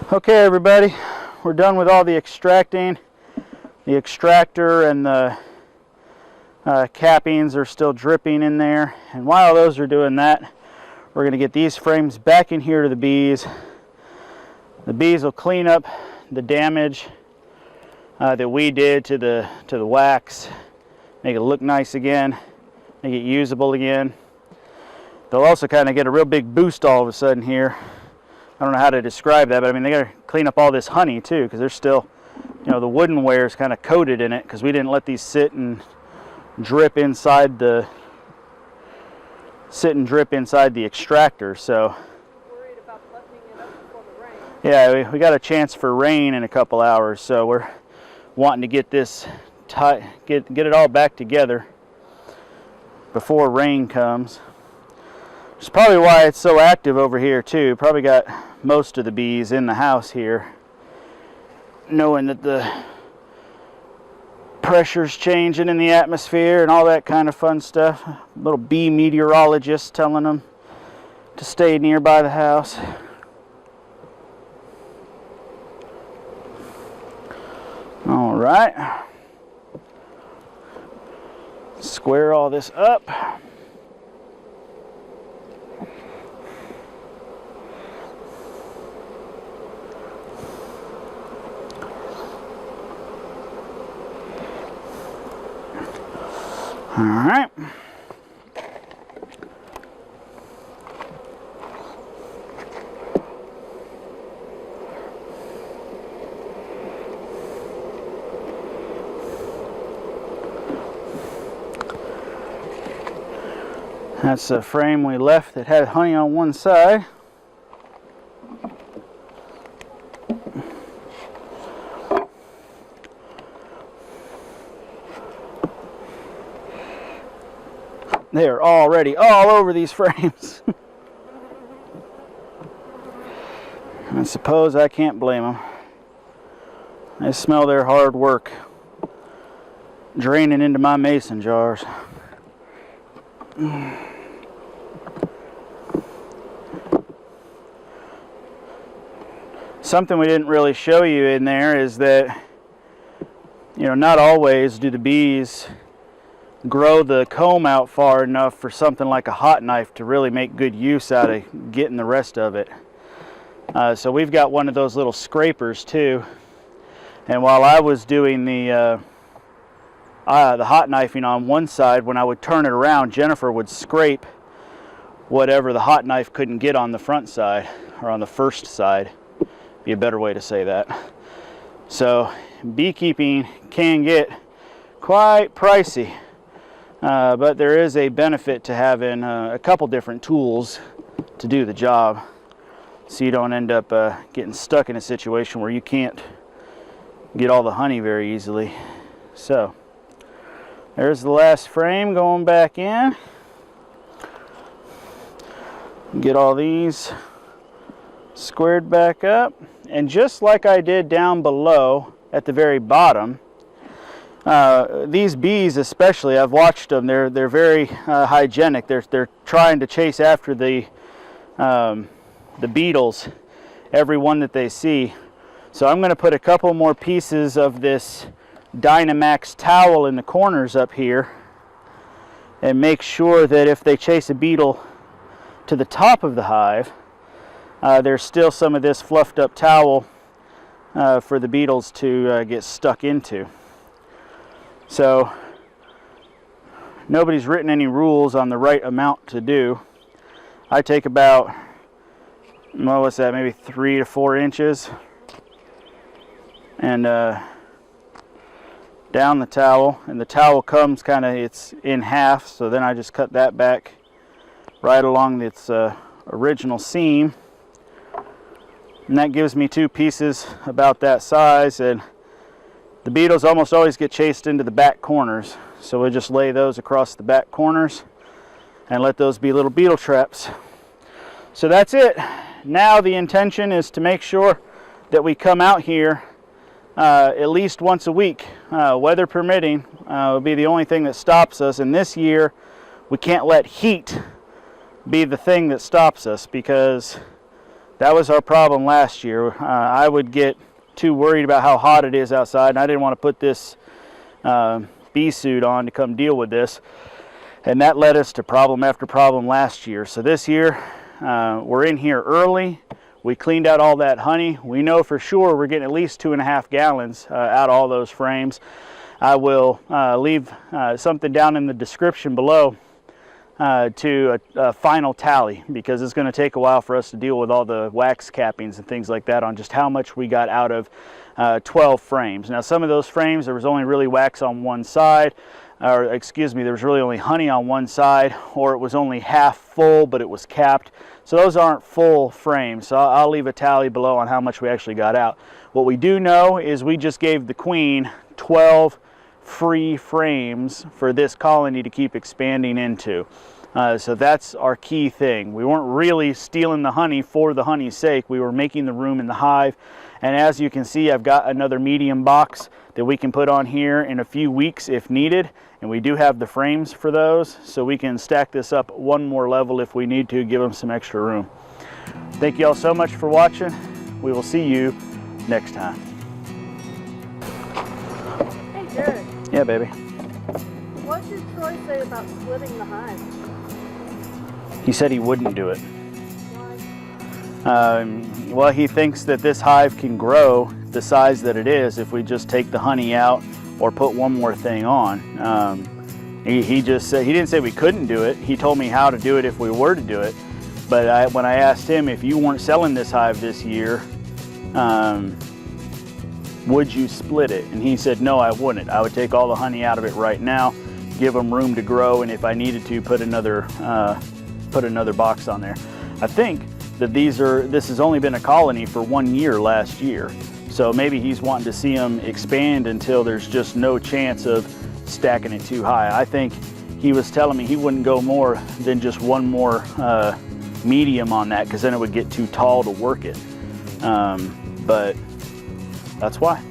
Okay everybody, we're done with all the extracting. The extractor and the cappings are still dripping in there, and while those are doing that, we're going to get these frames back in here to the bees. The bees will clean up the damage that we did to the wax, make it look nice again, make it usable again. They'll also kind of get a real big boost all of a sudden here. I don't know how to describe that, but I mean, they got to clean up all this honey too, because there's still, you know, the woodenware is kind of coated in it because we didn't let these sit and drip inside the extractor. So Worried about buttoning it up before the rain. yeah, we got a chance for rain in a couple hours, so we're wanting to get this tight, get it all back together before rain comes. It's probably why it's so active over here too. Probably got most of the bees in the house here, knowing that the pressure's changing in the atmosphere and all that kind of fun stuff. Little bee meteorologist telling them to stay nearby the house. All right, square all this up. All right. That's the frame we left that had honey on one side. They are already all over these frames. I suppose I can't blame them. I smell their hard work draining into my mason jars. Something we didn't really show you in there is that, you know, not always do the bees grow the comb out far enough for something like a hot knife to really make good use out of getting the rest of it. So we've got one of those little scrapers too, and while I was doing the hot knifing on one side, when I would turn it around, Jennifer would scrape whatever the hot knife couldn't get on the front side, or on the first side, be a better way to say that. So beekeeping can get quite pricey. But there is a benefit to having a couple different tools to do the job, so you don't end up getting stuck in a situation where you can't get all the honey very easily. So there's the last frame going back in. Get all these squared back up, and just like I did down below at the very bottom, these bees especially, I've watched them, they're very hygienic. They're trying to chase after the beetles, every one that they see. So I'm going to put a couple more pieces of this dine-a-max towel in the corners up here, and make sure that if they chase a beetle to the top of the hive, there's still some of this fluffed up towel for the beetles to get stuck into. So nobody's written any rules on the right amount to do. I take about, well, what's that, maybe 3 to 4 inches, and down the towel, and the towel comes kind of, it's in half, so then I just cut that back right along its original seam, and that gives me 2 pieces about that size. And the beetles almost always get chased into the back corners, so we'll just lay those across the back corners and let those be little beetle traps. So that's it. Now the intention is to make sure that we come out here at least once a week, weather permitting. Will be the only thing that stops us, and this year we can't let heat be the thing that stops us, because That was our problem last year. I would get too worried about how hot it is outside, and I didn't want to put this bee suit on to come deal with this. And that led us to problem after problem last year. So this year, we're in here early. We cleaned out all that honey. We know for sure we're getting at least 2.5 gallons out of all those frames. I will leave something down in the description below to a final tally, because it's going to take a while for us to deal with all the wax cappings and things like that on just how much we got out of 12 frames. Now, some of those frames, there was only really wax on one side, or excuse me, there was really only honey on one side, or it was only half full but it was capped. So those aren't full frames. So I'll leave a tally below on how much we actually got out. What we do know is we just gave the queen 12 free frames for this colony to keep expanding into. So that's our key thing. We weren't really stealing the honey for the honey's sake. We were making the room in the hive. And as you can see, I've got another medium box that we can put on here in a few weeks if needed. And we do have the frames for those, so we can stack this up one more level if we need to, give them some extra room. Thank you all so much for watching. We will see you next time. Hey, Jared. Yeah, baby. What did Troy say about splitting the hive? He said he wouldn't do it. Why? Well, he thinks that this hive can grow the size that it is if we just take the honey out or put one more thing on. He just said, he didn't say we couldn't do it. He told me how to do it if we were to do it. But when I asked him, if you weren't selling this hive this year, would you split it? And he said, no, I wouldn't. I would take all the honey out of it right now, give them room to grow, and if I needed to, put another box on there. I think that this has only been a colony for 1 year last year. So maybe he's wanting to see them expand until there's just no chance of stacking it too high. I think he was telling me he wouldn't go more than just one more medium on that, because then it would get too tall to work it. But that's why.